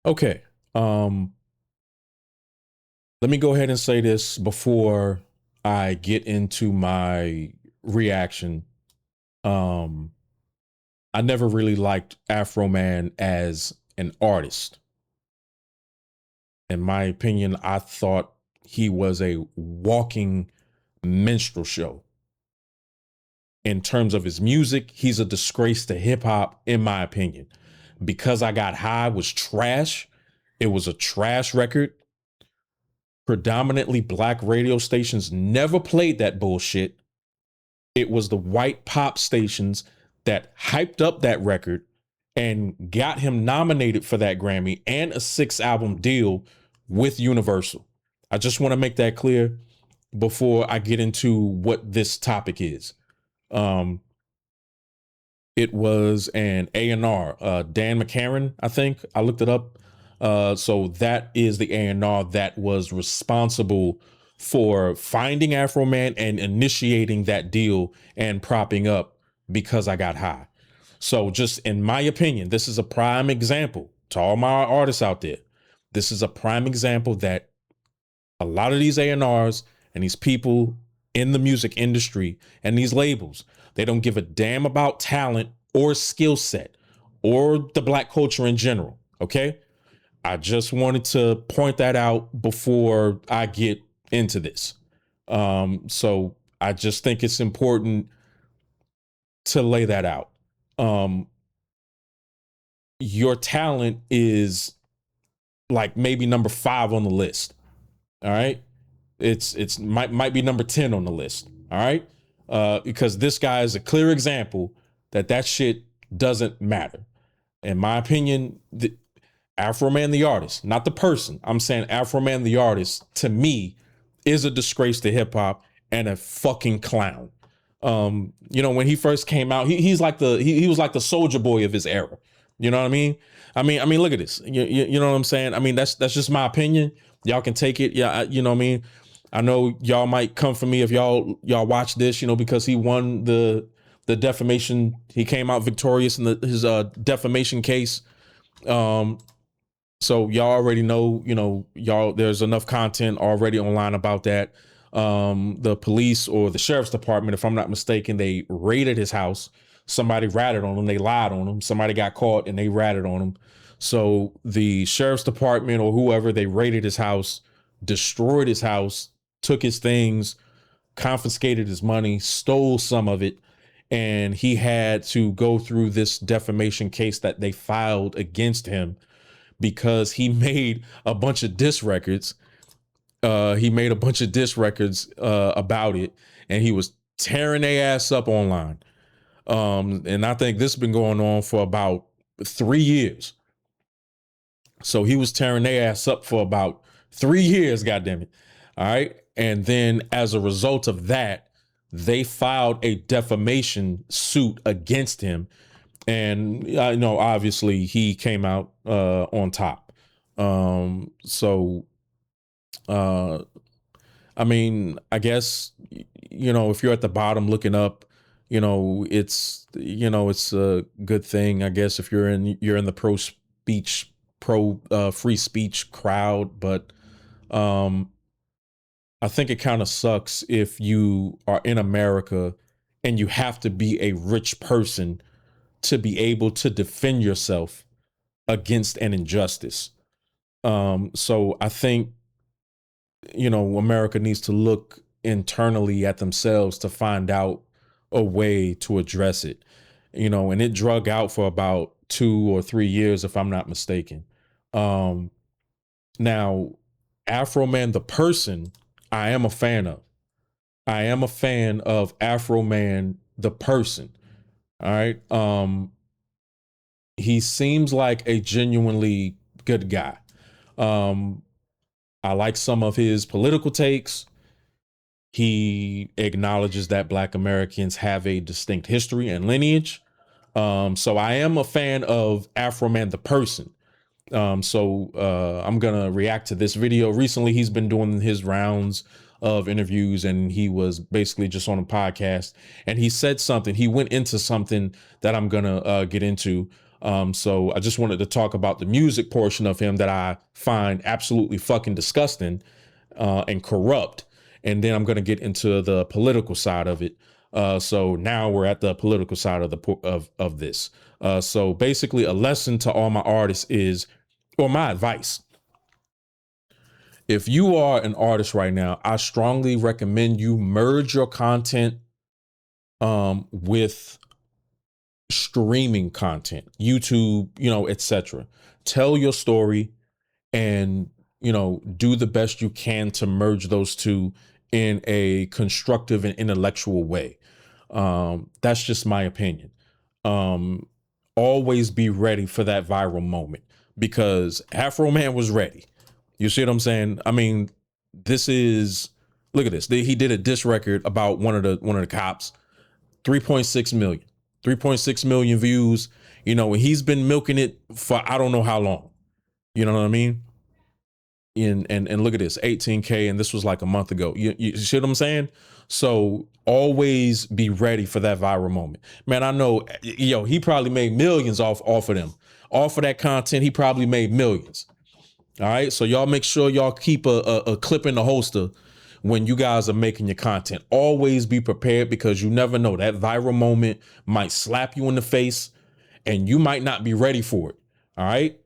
Okay. Um, Let me go ahead and say this before I get into my reaction. Um, I never really liked Afroman as an artist. In my opinion, I thought he was a walking minstrel show. In terms of his music, he's a disgrace to hip hop, in my opinion. Because I Got High was trash. It was a trash record. Predominantly black radio stations never played that bullshit. It was the white pop stations that hyped up that record and got him nominated for that Grammy and a 6 album deal with Universal. I just want to make that clear before I get into what this topic is. Um, it was an A&R, Dan McCarran, I think. I looked it up. So that is the A&R that was responsible for finding Afroman and initiating that deal and propping up Because I Got High. So just in my opinion, this is a prime example to all my artists out there. This is a prime example that a lot of these A&Rs and these people in the music industry and these labels, they don't give a damn about talent or skill set or the black culture in general. Okay. I just wanted to point that out before I get into this. So I just think it's important to lay that out. Um, your talent is like maybe number 5 on the list. All right. It's might be number 10 on the list. All right. Because this guy is a clear example that shit doesn't matter. In my opinion, the Afroman the artist, not the person. I'm saying Afroman the artist, to me, is a disgrace to hip hop and a fucking clown. When he first came out, he's like he was like the soldier boy of his era. You know what I mean? I mean, look at this. You know what I'm saying? I mean, that's just my opinion. Y'all can take it. Yeah, you know what I mean? I know y'all might come for me if y'all watch this, because he won the defamation. He came out victorious in his defamation case. Um, so y'all already know, y'all, there's enough content already online about that. The police or the sheriff's department, if I'm not mistaken, they raided his house. Somebody ratted on him. They lied on him. Somebody got caught and they ratted on him. So the sheriff's department or whoever, they raided his house, destroyed his house, took his things, confiscated his money, stole some of it. And he had to go through this defamation case that they filed against him because he made a bunch of diss records. He made a bunch of diss records about it, and he was tearing their ass up online. And I think this has been going on for about 3 years. So he was tearing their ass up for about 3 years, goddamn it. All right. And then as a result of that, they filed a defamation suit against him. And I know obviously he came out on top. So uh I mean, I guess if you're at the bottom looking up, it's a good thing, I guess, if you're in the pro free speech crowd, but um I think it kind of sucks if you are in America and you have to be a rich person to be able to defend yourself against an injustice. So I think America needs to look internally at themselves to find out a way to address it. And it drug out for about 2 or 3 years, if I'm not mistaken. Um, Now, Afroman the person, I am a fan of. I am a fan of Afroman the person. All right. He seems like a genuinely good guy. Um, I like some of his political takes. He acknowledges that Black Americans have a distinct history and lineage. So I am a fan of Afroman the person. So I'm gonna react to this video. Recently, he's been doing his rounds of interviews, and he was basically just on a podcast. And he said something. He went into something that I'm gonna get into. So I just wanted to talk about the music portion of him that I find absolutely fucking disgusting and corrupt. And then I'm going to get into the political side of it. So now we're at the political side of of this. So basically, a lesson to all my artists is, or my advice: if you are an artist right now, I strongly recommend you merge your content with streaming content, YouTube, etc. Tell your story and, do the best you can to merge those two in a constructive and intellectual way. That's just my opinion. Always be ready for that viral moment, because Afroman was ready. You see what I'm saying? I mean, look at this. He did a diss record about one of the cops. 3.6 million. 3.6 million views. And he's been milking it for I don't know how long. You know what I mean? And look at this, 18K, and this was like a month ago. You see what I'm saying? So always be ready for that viral moment. Man, I know, he probably made millions off of them. Off of that content, he probably made millions. All right. So y'all make sure y'all keep a clip in the holster when you guys are making your content. Always be prepared, because you never know. That viral moment might slap you in the face and you might not be ready for it. All right.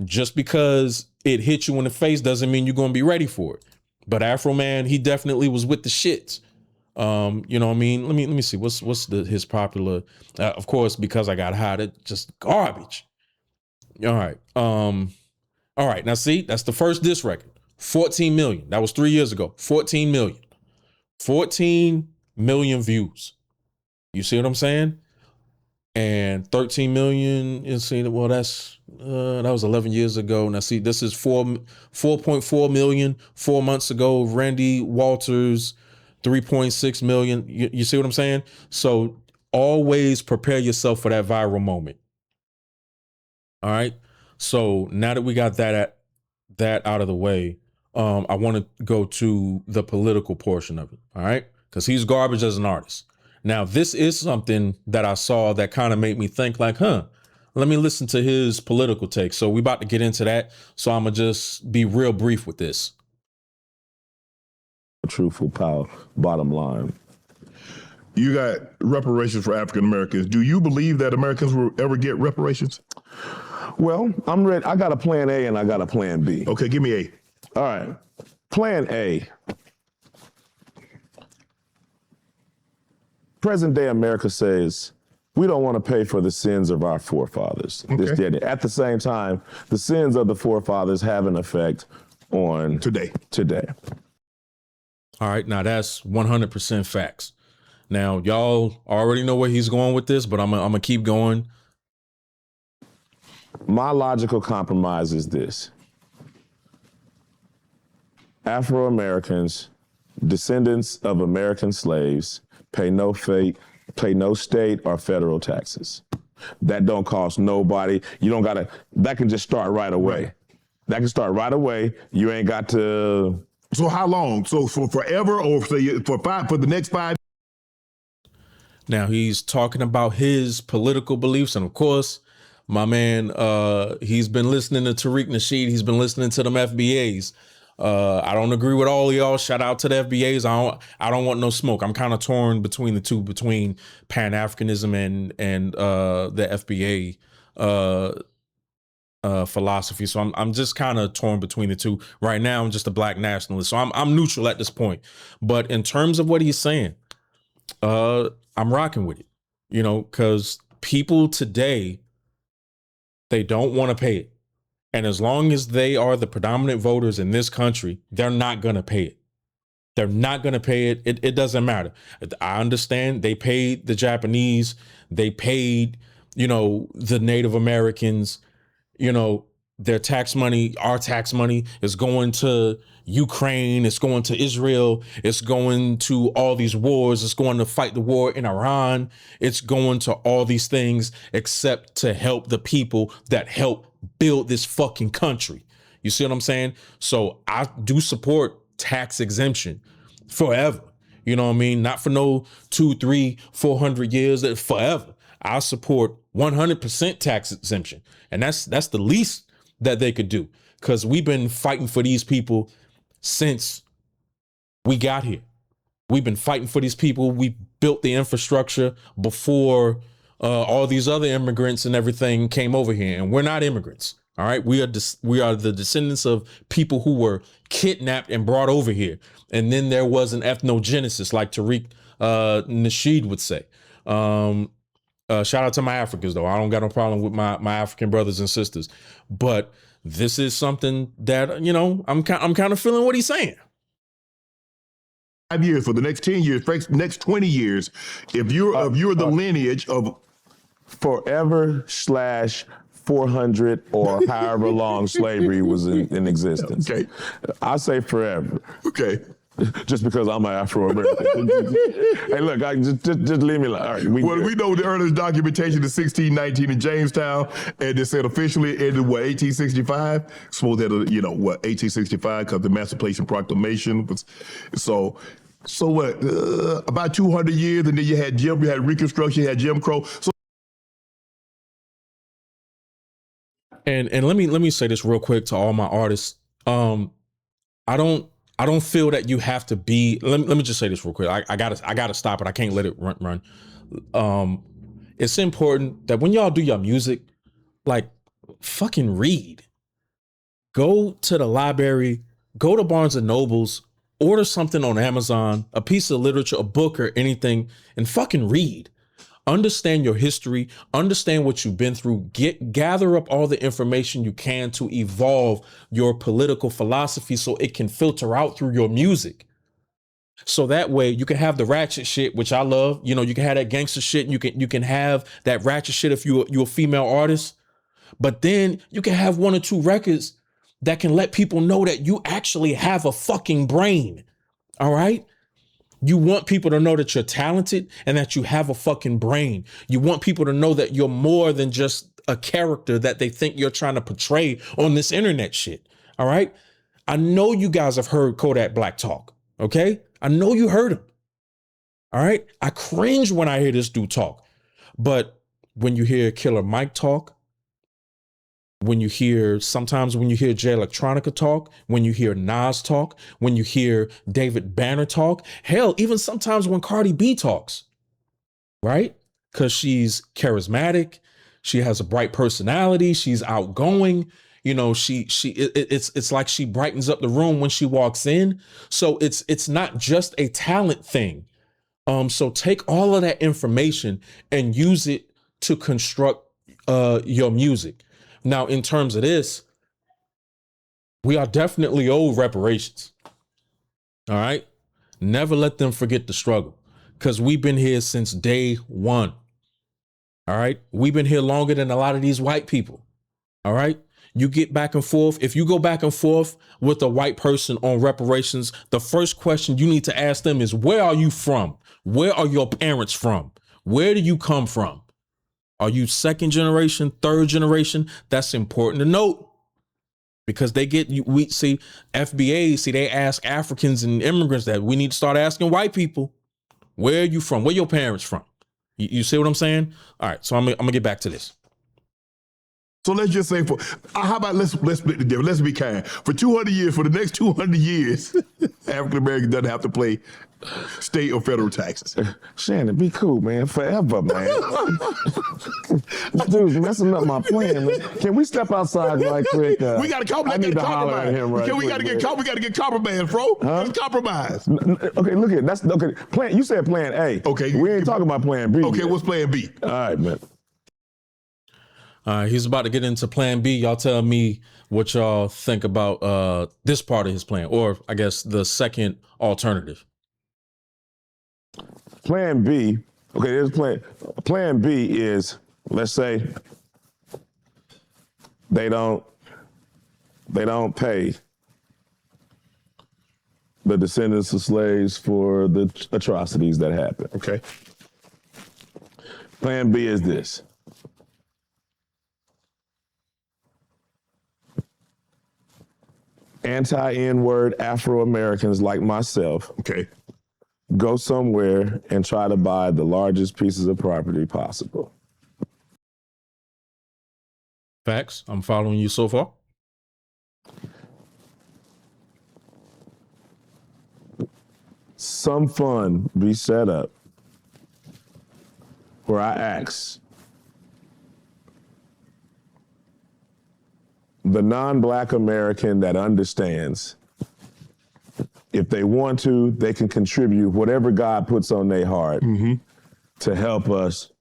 Just because it hit you in the face doesn't mean you're going to be ready for it. But Afroman, he definitely was with the shits. You know what I mean? Let me see. What's his popular, of course, Because I Got Hot, it just garbage. All right. All right. Now see, that's the first diss record. 14 million. That was 3 years ago. 14 million. 14 million views. You see what I'm saying? And 13 million, you see, well, that was 11 years ago. Now see, this is 4.4 million 4 months ago. Randy Walters, 3.6 million. You see what I'm saying? So always prepare yourself for that viral moment. All right. So now that we got that out of the way, I want to go to the political portion of it. All right. Because he's garbage as an artist. Now, this is something that I saw that kind of made me think like, let me listen to his political take. So we about to get into that. So I'm going to just be real brief with this. Truthful power, bottom line. You got reparations for African Americans. Do you believe that Americans will ever get reparations? Well, I'm ready. I got a plan A and I got a plan B. Okay, give me A. All right. Plan A. Present day America says, we don't want to pay for the sins of our forefathers. Okay. At the same time, the sins of the forefathers have an effect on Today. All right. Now that's 100% facts. Now, y'all already know where he's going with this, but I'm going to keep going. My logical compromise is this. Afro-Americans, descendants of American slaves, pay no state or federal taxes. That don't cost nobody. You don't gotta, that can just start right away. Right. That can start right away. You ain't got to. So how long? So for forever, or for the next 5? Now he's talking about his political beliefs. And of course, my man, he's been listening to Tariq Nasheed. He's been listening to them FBAs. I don't agree with all of y'all. Shout out to the FBAs. I don't want no smoke. I'm kind of torn between the two, between Pan-Africanism and the FBA philosophy. So I'm just kind of torn between the two. Right now, I'm just a black nationalist. So I'm neutral at this point. But in terms of what he's saying, I'm rocking with it. Because people today, they don't want to pay it. And as long as they are the predominant voters in this country, they're not going to pay it. They're not going to pay it. It doesn't matter. I understand they paid the Japanese. They paid, the Native Americans, their tax money, our tax money is going to Ukraine. It's going to Israel. It's going to all these wars. It's going to fight the war in Iran. It's going to all these things except to help the people that help build this fucking country. You see what I'm saying? So I do support tax exemption forever. You know what I mean? Not for no 200, 300, 400 years, forever. I support 100% tax exemption. And that's the least that they could do, because we've been fighting for these people since we got here. We've been fighting for these people. We built the infrastructure before all these other immigrants and everything came over here, and we're not immigrants. All right, we are the descendants of people who were kidnapped and brought over here, and then there was an ethnogenesis, like Tariq Nasheed would say. Shout out to my Africans, though. I don't got no problem with my African brothers and sisters, but this is something that, you know, I'm kind of feeling what he's saying. 5 years, for the next 10 years, next 20 years, if you're the lineage of forever / 400 or however long slavery was in existence. Okay. I say forever. Okay. Just because I'm an Afro-American. Hey, look, just leave me alone. All right, we know the earliest documentation is 1619 in Jamestown, and they said officially it ended, 1865? Suppose that, 1865, because the Emancipation Proclamation was, so what, about 200 years, and then you had Reconstruction, you had Jim Crow. So. And let me say this real quick to all my artists. I don't feel that you have to be. Let me just say this real quick. I gotta stop it. I can't let it run. It's important that when y'all do your music, like, fucking read. Go to the library. Go to Barnes and Nobles. Order something on Amazon, a piece of literature, a book, or anything, and fucking read. Understand your history, understand what you've been through, gather up all the information you can to evolve your political philosophy so it can filter out through your music. So that way you can have the ratchet shit, which I love. You know, you can have that gangster shit, and you can have that ratchet shit if you're a female artist. But then you can have 1 or 2 records that can let people know that you actually have a fucking brain. All right? You want people to know that you're talented and that you have a fucking brain. You want people to know that you're more than just a character that they think you're trying to portray on this internet shit. All right. I know you guys have heard Kodak Black talk. Okay. I know you heard him. All right. I cringe when I hear this dude talk. But when you hear Killer Mike talk, sometimes when you hear Jay Electronica talk, when you hear Nas talk, when you hear David Banner talk, hell, even sometimes when Cardi B talks, right? Because she's charismatic, she has a bright personality, she's outgoing, you know, it's like she brightens up the room when she walks in. So it's not just a talent thing. So take all of that information and use it to construct your music. Now, in terms of this, we are definitely owed reparations. All right. Never let them forget the struggle, because we've been here since day one. All right. We've been here longer than a lot of these white people. All right. You get back and forth. If you go back and forth with a white person on reparations, the first question you need to ask them is, where are you from? Where are your parents from? Where do you come from? Are you second generation, third generation? That's important to note, because they ask Africans and immigrants that. We need to start asking white people, where are you from? Where your parents from? You see what I'm saying? All right, so I'm gonna get back to this. So let's just say how about let's split the difference. Let's be kind. For 200 years, for the next 200 years, African Americans doesn't have to pay state or federal taxes. Shannon, be cool, man. Forever, man. This dude's messing up my plan, man. Can we step outside right quick? We got to compromise. I need to holler at him right quick. We got to get compromised, bro. Huh? Let's compromise. Okay, look at that's okay. Plan. You said plan A. Okay. We ain't talking about plan B. Okay, yet. what's plan B? All right, man. He's about to get into plan B. Y'all tell me what y'all think about this part of his plan, or I guess the second alternative. Plan B. Okay, there's plan. Plan B is, let's say they don't pay the descendants of slaves for the atrocities that happened. Okay. Plan B is this. Anti-N-word Afro-Americans like myself, Okay. go somewhere and try to buy the largest pieces of property possible. Facts. I'm following you so far. Some fund be set up where I ask the non-Black American that understands, if they want to, they can contribute whatever God puts on their heart to help us,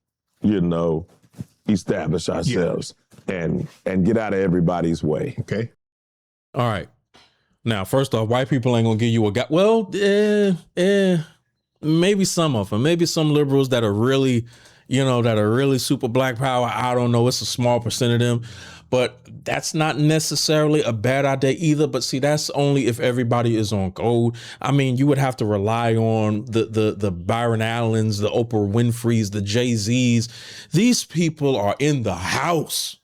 establish ourselves and get out of everybody's way. Okay. All right. Now, first off, white people ain't gonna give you a guy. Well, maybe some of them, maybe some liberals that are really, that are really super black power. I don't know. It's a small percent of them, but that's not necessarily a bad idea either. But see, that's only if everybody is on gold. I mean, you would have to rely on the Byron Allens, the Oprah Winfreys, the Jay-Z's. These people are in the house.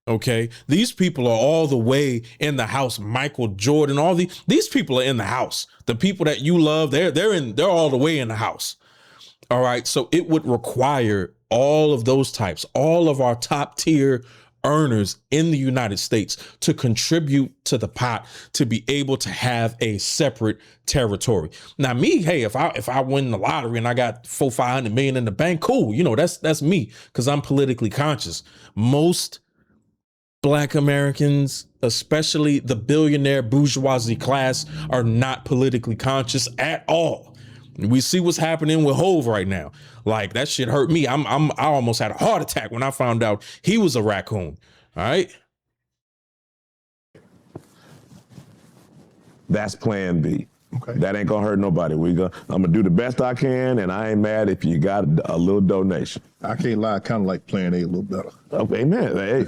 Okay, these people are all the way in the house. Michael Jordan, all these people are in the house. The people that you love, they're all the way in the house. All right, so it would require all of those types, all of our top tier earners in the United States to contribute to the pot to be able to have a separate territory. Now, me, hey, if I win the lottery and I got $400-500 million in the bank, cool. That's me because I'm politically conscious. Most Black Americans, especially the billionaire bourgeoisie class, are not politically conscious at all. We see what's happening with Hove right now. Like, that shit hurt me. I almost had a heart attack when I found out he was a raccoon. All right. That's plan B. Okay. That ain't gonna hurt nobody. I'm gonna do the best I can, and I ain't mad if you got a little donation. I can't lie, I kind of like plan A a little better. Okay, man. Hey,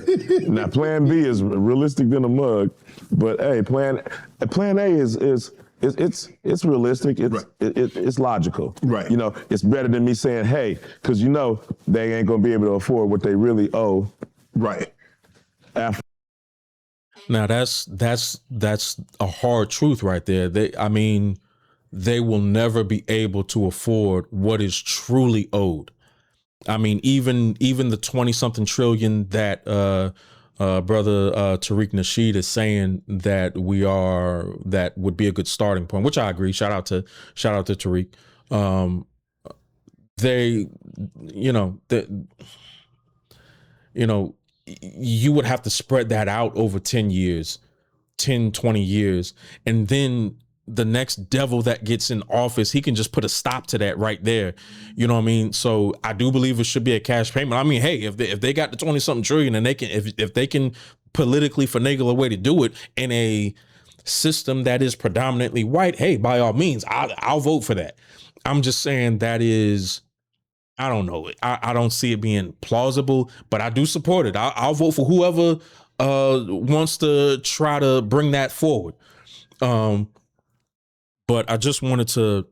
now plan B is realistic than a mug, but hey, plan A is it's realistic. It's logical. Right. It's better than me saying, hey, because they ain't gonna be able to afford what they really owe. Right. Now that's a hard truth right there. They will never be able to afford what is truly owed. I mean, even the 20-something trillion that brother Tariq Nasheed is saying that would be a good starting point, which I agree. Shout out to Tariq. You would have to spread that out over 10 years, 10, 20 years. And then the next devil that gets in office, he can just put a stop to that right there. You know what I mean? So I do believe it should be a cash payment. I mean, hey, if they got the 20-something trillion and they can, if they can politically finagle a way to do it in a system that is predominantly white, hey, by all means, I'll vote for that. I'm just saying that is, I don't know. I don't see it being plausible, but I do support it. I'll vote for whoever wants to try to bring that forward. But I just wanted to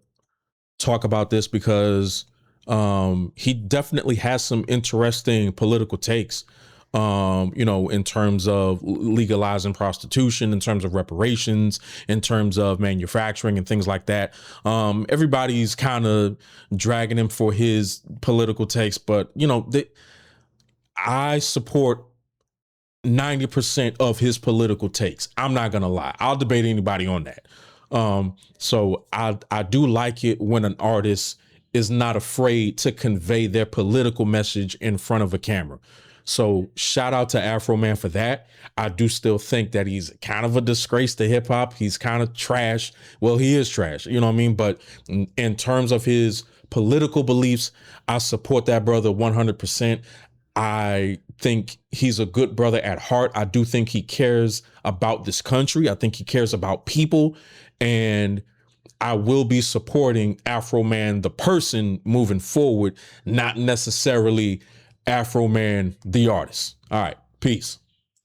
talk about this because he definitely has some interesting political takes, in terms of legalizing prostitution, in terms of reparations, in terms of manufacturing and things like that. Everybody's kind of dragging him for his political takes, but I support 90% of his political takes. I'm not going to lie. I'll debate anybody on that. So I do like it when an artist is not afraid to convey their political message in front of a camera. So shout out to Afroman for that. I do still think that he's kind of a disgrace to hip hop. He's kind of trash. Well, he is trash, you know what I mean? But in terms of his political beliefs, I support that brother 100%. I think he's a good brother at heart. I do think he cares about this country. I think he cares about people, and I will be supporting Afroman, the person, moving forward, not necessarily Afroman, the artist. All right. Peace.